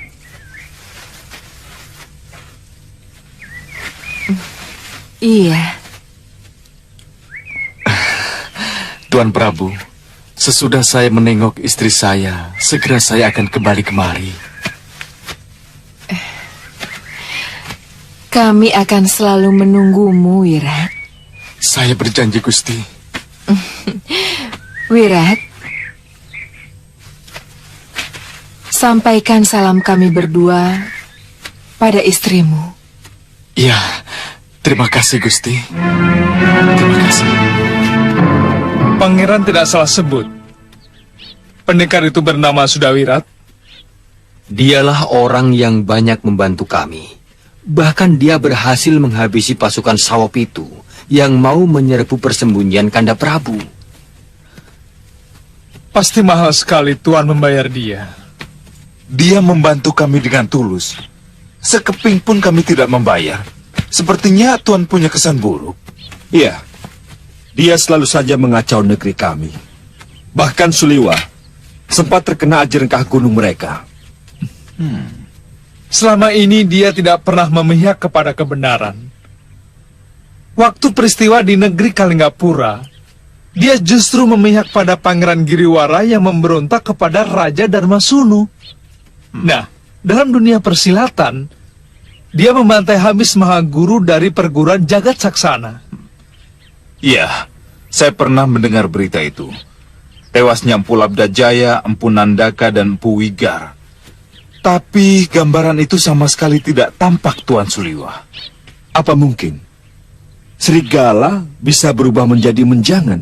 S9: Iya.
S12: Tuan Prabu, sesudah saya menengok istri saya, segera saya akan kembali kemari.
S9: Kami akan selalu menunggumu, Wirat.
S12: Saya berjanji, Gusti.
S9: Wirat, sampaikan salam kami berdua pada istrimu.
S12: Iya, terima kasih, Gusti. Terima kasih.
S3: Pangeran tidak salah sebut. Pendekar itu bernama Sudawirat.
S11: Dialah orang yang banyak membantu kami. Bahkan dia berhasil menghabisi pasukan Sawop itu yang mau menyerbu persembunyian Kanda Prabu.
S3: Pasti mahal sekali Tuan membayar dia.
S14: Dia membantu kami dengan tulus. Sekeping pun kami tidak membayar. Sepertinya Tuan punya kesan buruk.
S13: Iya, dia selalu saja mengacau negeri kami. Bahkan Suliwa sempat terkena ajarengkah gunung mereka.
S3: Selama ini dia tidak pernah memihak kepada kebenaran. Waktu peristiwa di negeri Kalinggapura, dia justru memihak pada Pangeran Giriwara yang memberontak kepada Raja Darmasunu. Nah, dalam dunia persilatan, dia membantai habis Mahaguru dari perguruan Jagat Saksana.
S14: Iya, saya pernah mendengar berita itu. Tewasnya Empu Labda Jaya, Empu Nandaka, dan Empu Wigar. Tapi gambaran itu sama sekali tidak tampak, Tuan Suliwa.
S13: Apa mungkin serigala bisa berubah menjadi menjangan?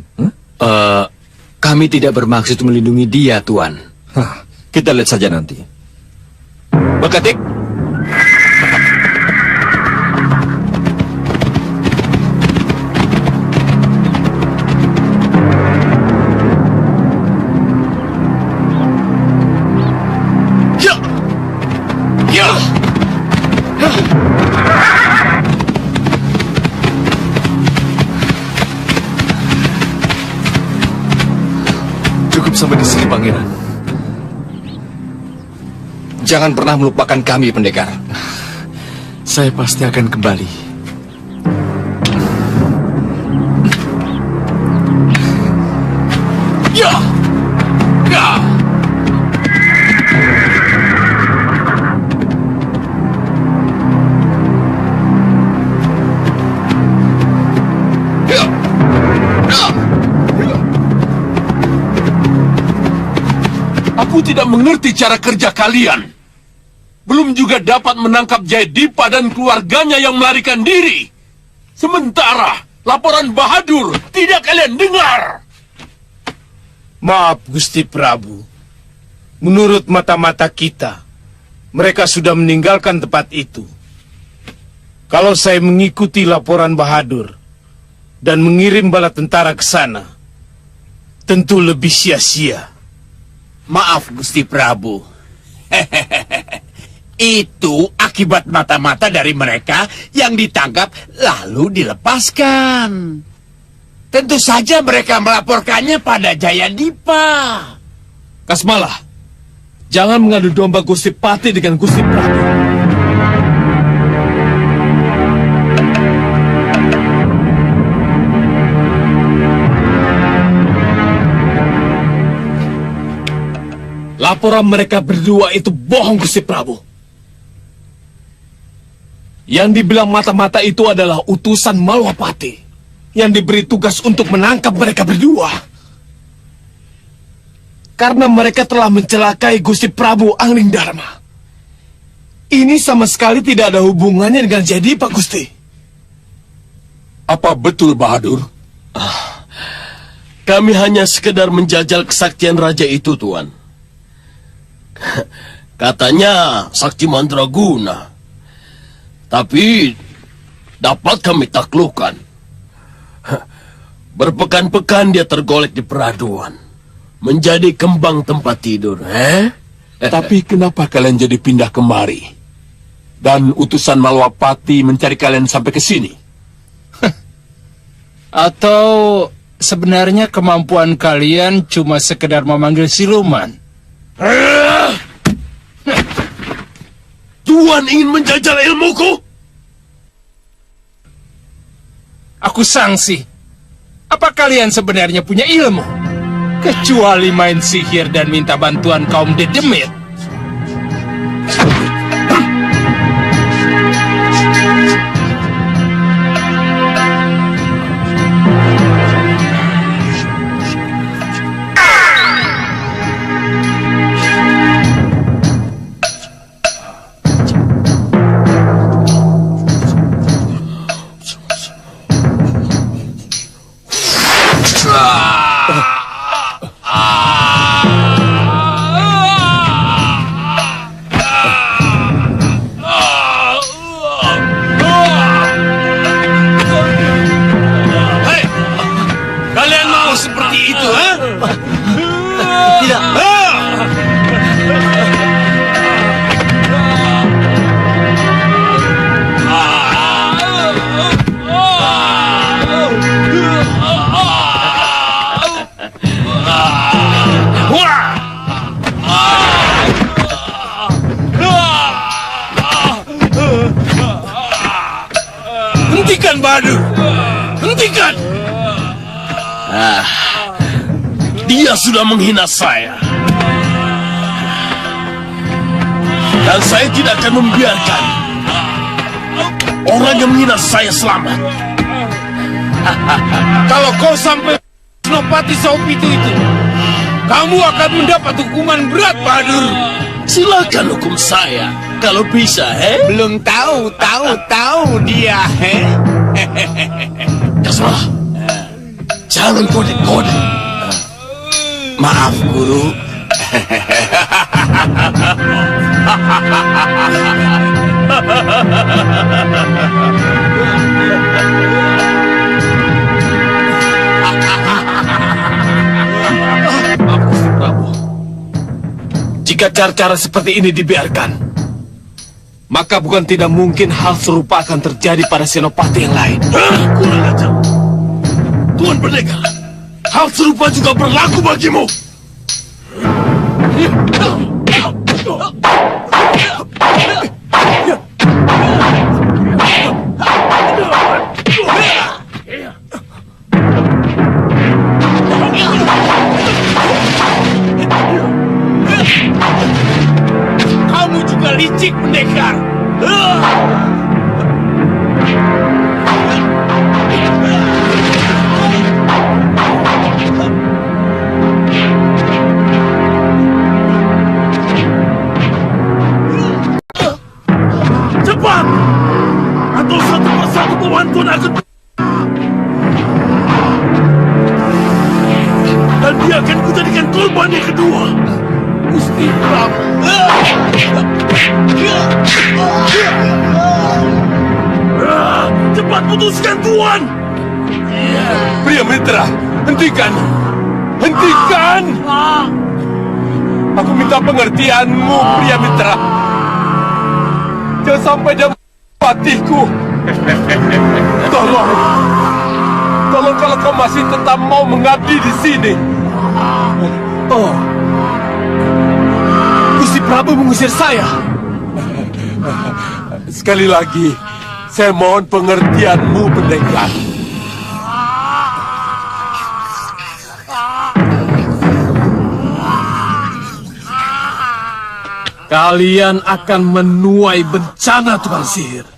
S11: Kami tidak bermaksud melindungi dia, Tuan.
S13: Kita lihat saja nanti.
S2: Bekatik.
S12: Cukup sampai di sini, Pangeran.
S13: Jangan pernah melupakan kami, pendekar.
S12: Saya pasti akan kembali.
S2: Ya! Ya! Aku tidak mengerti cara kerja kalian. Belum juga dapat menangkap Jayadipa dan keluarganya yang melarikan diri. Sementara laporan Bahadur tidak kalian dengar.
S8: Maaf, Gusti Prabu. Menurut mata-mata kita, mereka sudah meninggalkan tempat itu. Kalau saya mengikuti laporan Bahadur dan mengirim bala tentara ke sana, tentu lebih sia-sia.
S15: Maaf, Gusti Prabu. Itu akibat mata-mata dari mereka yang ditangkap lalu dilepaskan. Tentu saja mereka melaporkannya pada Jayadipa.
S2: Kasmala, jangan mengadu domba Gusti Pati dengan Gusti Prabu. Laporan mereka berdua itu bohong, Gusti Prabu. Yang dibilang mata-mata itu adalah utusan Malwapati yang diberi tugas untuk menangkap mereka berdua. Karena mereka telah mencelakai Gusti Prabu Anglingdarma. Ini sama sekali tidak ada hubungannya dengan Jayadipa, Gusti.
S7: Apa betul, Bahadur? Kami hanya sekedar menjajal kesaktian raja itu, Tuan. Katanya sakti mandraguna. Tapi dapat kami taklukkan. Berpekan-pekan dia tergolek di peraduan. Menjadi kembang tempat tidur,
S10: Tapi kenapa kalian jadi pindah kemari? Dan utusan Malwapati mencari kalian sampai ke sini?
S3: Atau sebenarnya kemampuan kalian cuma sekedar memanggil siluman?
S7: Tuan ingin menjajal ilmuku?
S3: Aku sangsi. Apa kalian sebenarnya punya ilmu? Kecuali main sihir dan minta bantuan kaum dedemit.
S15: Hentikan, Bahadur! Hentikan!
S7: Dia sudah menghina saya. Dan saya tidak akan membiarkan orang yang menghina saya selamat.
S8: Kalau kau sampai Senopati Saupitu itu, kamu akan mendapat hukuman berat, Bahadur.
S7: Silakan hukum saya, kalau bisa,
S15: Belum tahu dia,
S7: Kasmala, jangan kode-kode.
S1: Maaf, Guru.
S2: Jika cara-cara seperti ini dibiarkan, maka bukan tidak mungkin hal serupa akan terjadi pada senopati yang lain.
S7: Kurang ajar. Tuan Pendekar, hal serupa juga berlaku bagimu.
S15: Kamu juga licik, Pendekar.
S7: Cepat! Atau satu persatu pemantun akan... Dan dia akan kujadikan korban yang kedua. Gusti Prabu. Cepat putuskan, Tuan!
S10: Pria Mitra, hentikan!
S2: Hentikan! Aku minta pengertianmu, pria mitra. Jangan sampai dia matiku. Tolong kalau kau masih tetap mau mengabdi di sini. Oh, Gusti Prabu mengusir saya. Sekali lagi, saya mohon pengertianmu, pendekar. Kalian akan menuai bencana, tukang sihir.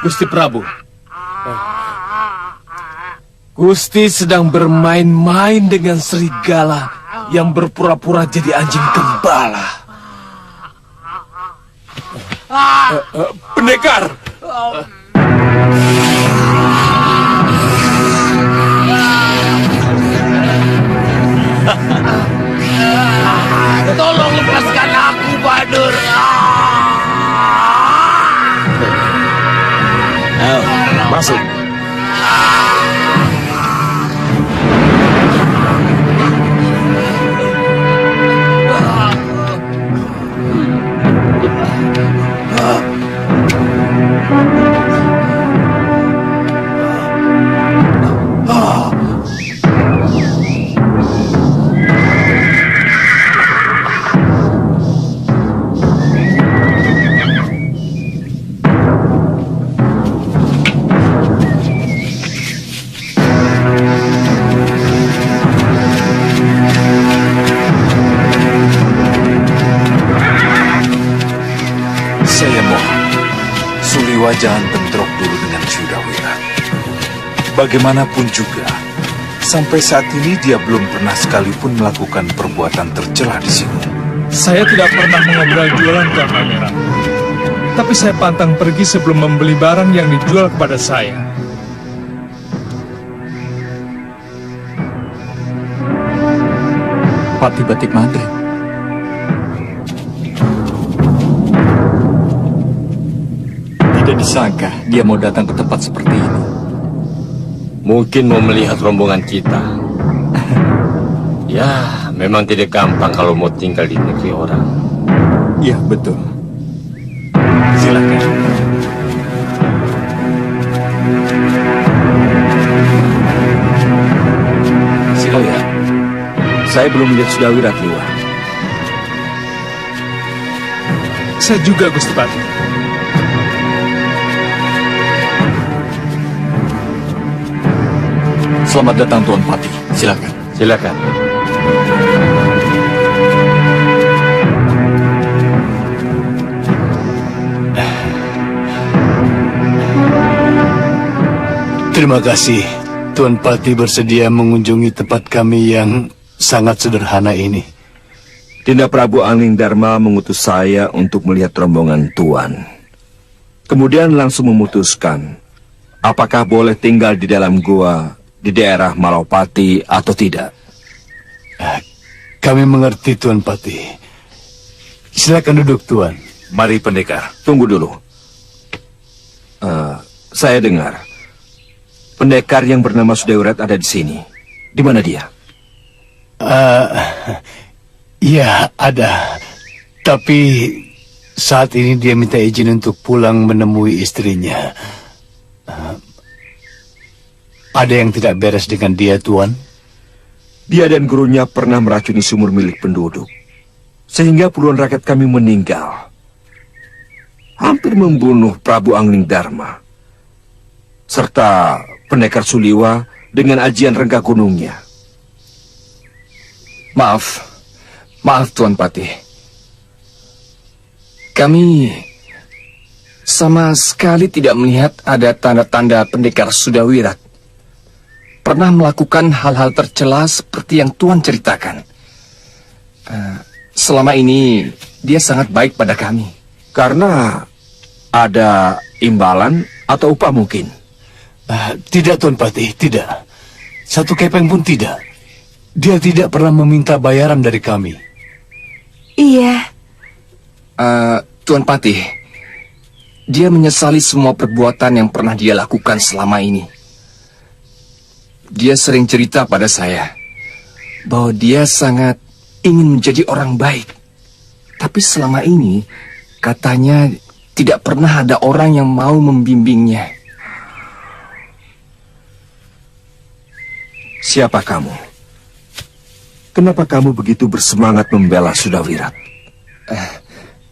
S2: Gusti Prabu, Gusti sedang bermain-main dengan serigala yang berpura-pura jadi anjing gembala. Pendekar!
S15: Tolong lepaskan aku, Badur.
S7: Masuk.
S14: Jangan bentrok dulu dengan Sudawirat. Bagaimanapun juga, sampai saat ini dia belum pernah sekalipun melakukan perbuatan tercela di sini.
S3: Saya tidak pernah mengobrol jualan ke Pangeran. Tapi saya pantang pergi sebelum membeli barang yang dijual kepada saya.
S11: Pati Batik Mandri. Tidak disangka dia mau datang ke tempat seperti ini.
S12: Mungkin mau melihat rombongan kita. Ya, memang tidak gampang kalau mau tinggal di negeri orang.
S11: Iya, betul.
S12: Silakan.
S13: Silakan. Saya belum melihat Sudawirat keluar.
S3: Saya juga, Gusti Pati.
S11: Selamat datang, Tuan Pati. Silakan.
S12: Silakan.
S8: Terima kasih, Tuan Pati bersedia mengunjungi tempat kami yang sangat sederhana ini.
S13: Dinda Prabu Angling Dharma mengutus saya untuk melihat rombongan Tuan. Kemudian langsung memutuskan apakah boleh tinggal di dalam gua di daerah Malawpati atau tidak.
S8: Kami mengerti, Tuan Pati. Silakan duduk, Tuan.
S14: Mari, pendekar.
S13: Tunggu dulu. Saya dengar pendekar yang bernama Sudawirat ada di sini. Di mana dia?
S8: Ya, ada. Tapi saat ini dia minta izin untuk pulang menemui istrinya. Ada yang tidak beres dengan dia, Tuan?
S13: Dia dan gurunya pernah meracuni sumur milik penduduk, sehingga puluhan rakyat kami meninggal. Hampir membunuh Prabu Angling Dharma, serta pendekar Suliwa dengan ajian Rengga Gunungnya.
S16: Maaf Tuan Pati. Kami sama sekali tidak melihat ada tanda-tanda pendekar Sudawirat pernah melakukan hal-hal tercela seperti yang Tuan ceritakan. Selama ini dia sangat baik pada kami.
S13: Karena ada imbalan atau upah mungkin?
S8: Tidak, Tuan Pati, tidak. Satu kepeng pun tidak. Dia tidak pernah meminta bayaran dari kami.
S4: Iya.
S16: Tuan Pati, dia menyesali semua perbuatan yang pernah dia lakukan selama ini. Dia sering cerita pada saya bahwa dia sangat ingin menjadi orang baik. Tapi selama ini, katanya tidak pernah ada orang yang mau membimbingnya.
S13: Siapa kamu? Kenapa kamu begitu bersemangat membela Sudawirat?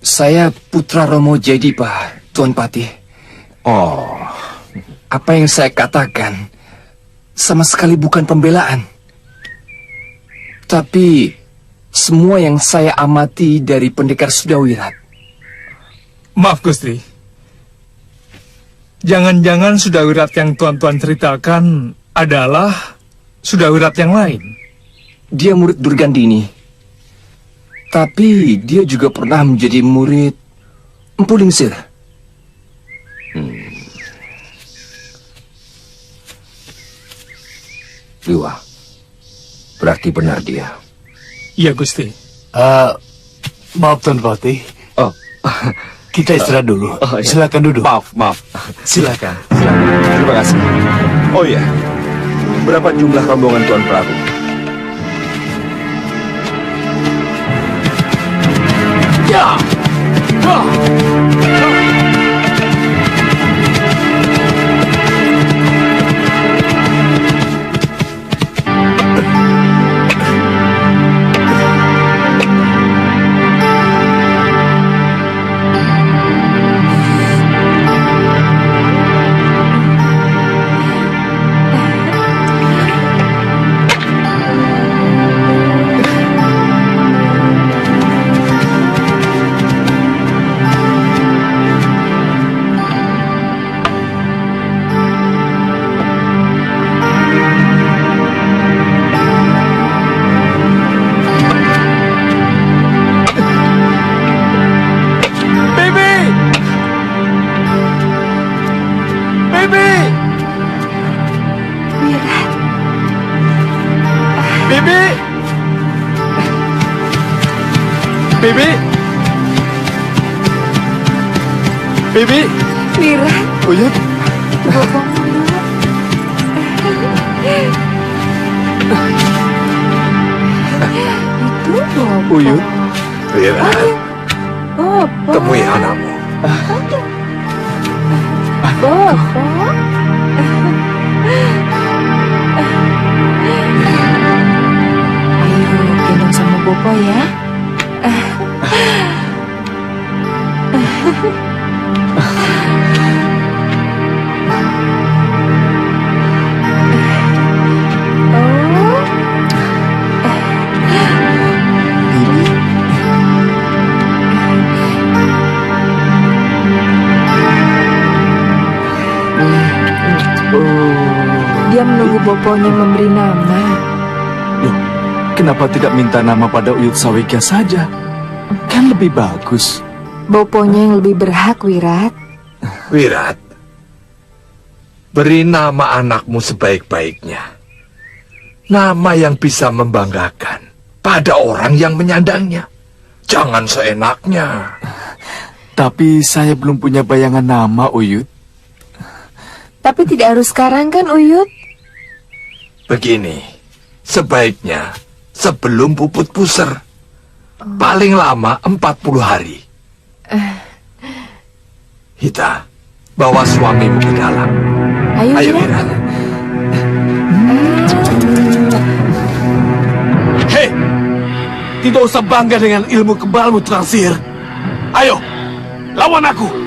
S16: Saya putra Romo Jayadipa, Tuan Patih.
S13: Oh,
S16: apa yang saya katakan sama sekali bukan pembelaan. Tapi semua yang saya amati dari pendekar Sudawirat.
S3: Maaf Gusti. Jangan-jangan Sudawirat yang tuan-tuan ceritakan adalah Sudawirat yang lain.
S16: Dia murid Durgandini. Tapi dia juga pernah menjadi murid Empu Lingsir.
S13: Liwa, berarti benar dia.
S3: Iya Gusti.
S2: Maaf Tuan Patih.
S13: Oh,
S2: kita istirahat dulu.
S13: Oh, iya.
S2: Silakan duduk.
S13: Maaf. Silakan. Terima kasih. Oh ya, berapa jumlah rombongan Tuan Prabu?
S2: Ya.
S3: Bibi.
S9: Wira.
S3: Uyut.
S9: Bopong dulu. Itu Bopong.
S3: Uyut.
S13: Wira,
S9: Bopong.
S13: temui anakmu.
S9: Bopong. Ayo gendong sama Bopo ya. Dia menunggu Boponya memberi nama.
S14: Loh, kenapa tidak minta nama pada Uyut Sawika saja? Kan lebih bagus.
S9: Boponya yang lebih berhak, Wirat.
S10: Wirat, beri nama anakmu sebaik-baiknya. Nama yang bisa membanggakan pada orang yang menyandangnya. Jangan seenaknya.
S14: Tapi saya belum punya bayangan nama, Uyut.
S9: Tapi tidak harus sekarang kan, Uyut?
S10: Begini, sebaiknya sebelum puput puser. Paling lama 40 hari. Hita, bawa suamimu ke dalam.
S9: Ayo,
S10: Wirat.
S2: Hei, tidak usah bangga dengan ilmu kebalmu, tukang sihir. Ayo, lawan aku.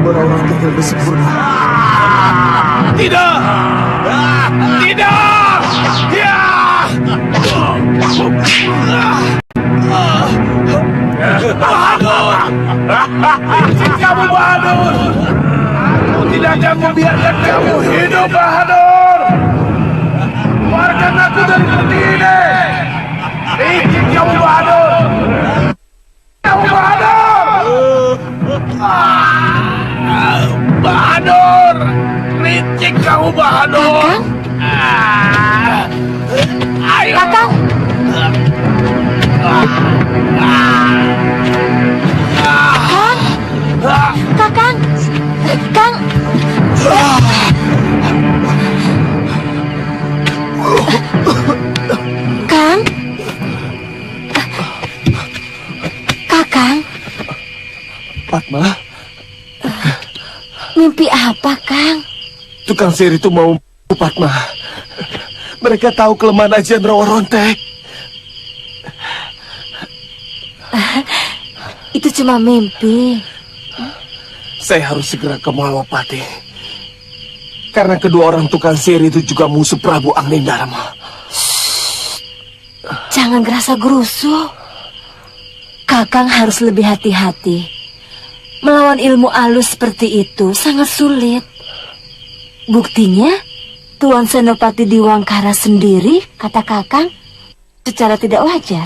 S14: Orang tinggal bersempurna.
S2: Tidak! Tidak! Ya!
S8: Licik kamu, Bahadur! Aku tidak akan membiarkan kamu hidup, Bahadur! Keluarkan aku dari peti ini! Licik kamu, Bahadur! Kamu, Bahadur! Bahadur! Licik kamu, Bahadur! Ayo!
S4: Kakang! Kakang! Kang! Kang? Kakang?
S6: Padma,
S4: Mimpi apa, Kang?
S6: tukang sihir itu mau Padma. Mereka tahu kelemahan ajian rawa rontek.
S4: Itu cuma mimpi.
S6: Saya harus segera ke Malwapati. Karena kedua orang tukang sihir itu juga musuh Prabu Angling-Dharma.
S4: Jangan gerasa gerusu. Kakang harus lebih hati-hati. Melawan ilmu alus seperti itu sangat sulit. Buktinya, Tuan Senopati Diwangkara sendiri, kata Kakang, secara tidak wajar.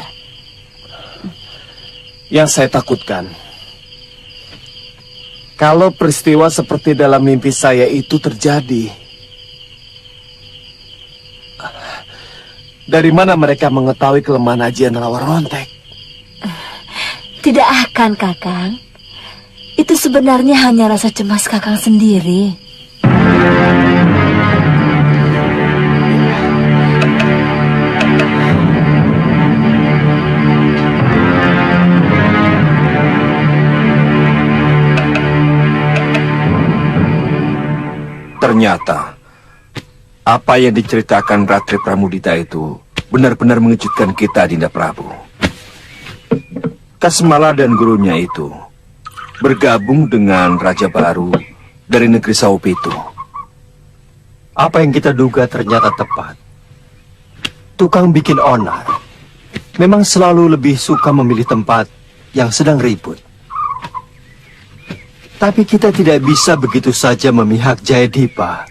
S6: Yang saya takutkan, kalau peristiwa seperti dalam mimpi saya itu terjadi, dari mana mereka mengetahui kelemahan ajian rawa rontek?
S4: Tidak akan, Kakang. Itu sebenarnya hanya rasa cemas Kakang sendiri.
S13: Ternyata, apa yang diceritakan Ratri Pramudita itu benar-benar mengejutkan kita, Dinda Prabu. Kasmala dan gurunya itu bergabung dengan raja baru dari negeri Saupitu.
S12: Apa yang kita duga ternyata tepat. Tukang bikin onar memang selalu lebih suka memilih tempat yang sedang ribut. Tapi kita tidak bisa begitu saja memihak Jayadipa.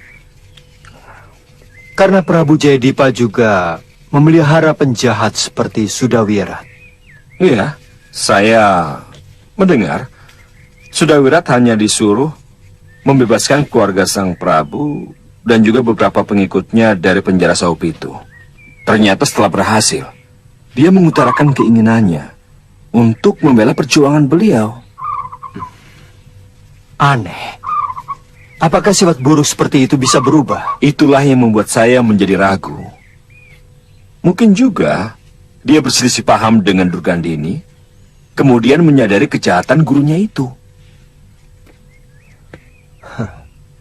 S12: Karena Prabu Jayadipa juga memelihara penjahat seperti Sudawirat.
S13: Iya, saya mendengar Sudawirat hanya disuruh membebaskan keluarga sang Prabu dan juga beberapa pengikutnya dari penjara Saupitu. Ternyata setelah berhasil, dia mengutarakan keinginannya untuk membela perjuangan beliau.
S12: Aneh. Apakah sifat buruk seperti itu bisa berubah?
S13: Itulah yang membuat saya menjadi ragu. Mungkin juga dia berselisih paham dengan Durgandini, kemudian menyadari kejahatan gurunya itu.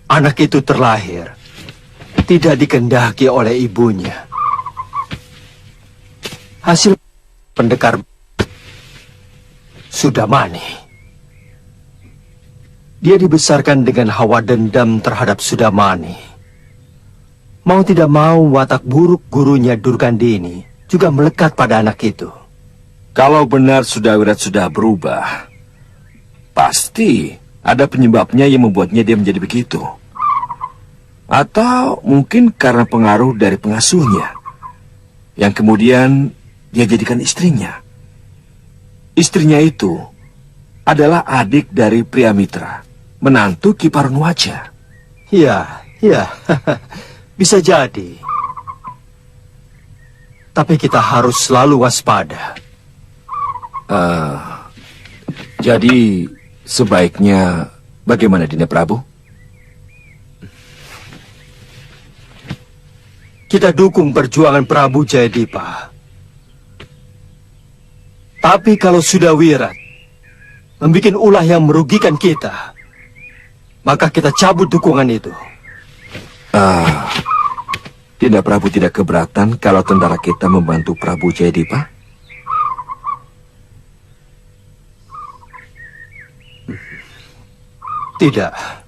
S12: Anak itu terlahir tidak dikehendaki oleh ibunya. Hasil pendekar Sudamani. Dia dibesarkan dengan hawa dendam terhadap Sudamani. Mau tidak mau, watak buruk gurunya Durgandini juga melekat pada anak itu.
S13: Kalau benar Sudawirat sudah berubah, pasti ada penyebabnya yang membuatnya dia menjadi begitu. Atau mungkin karena pengaruh dari pengasuhnya, yang kemudian dia jadikan istrinya. Istrinya itu adalah adik dari Priamitra, menantu Ki Parunwaja.
S12: Ya, bisa jadi. Tapi kita harus selalu waspada.
S13: Jadi sebaiknya bagaimana, Dinda Prabu?
S12: Kita dukung perjuangan Prabu Jayadipa. Tapi kalau Sudawirat membuat ulah yang merugikan kita, maka kita cabut dukungan itu.
S13: Dinda Prabu tidak keberatan kalau tentara kita membantu Prabu Jayadipa?
S12: Tidak.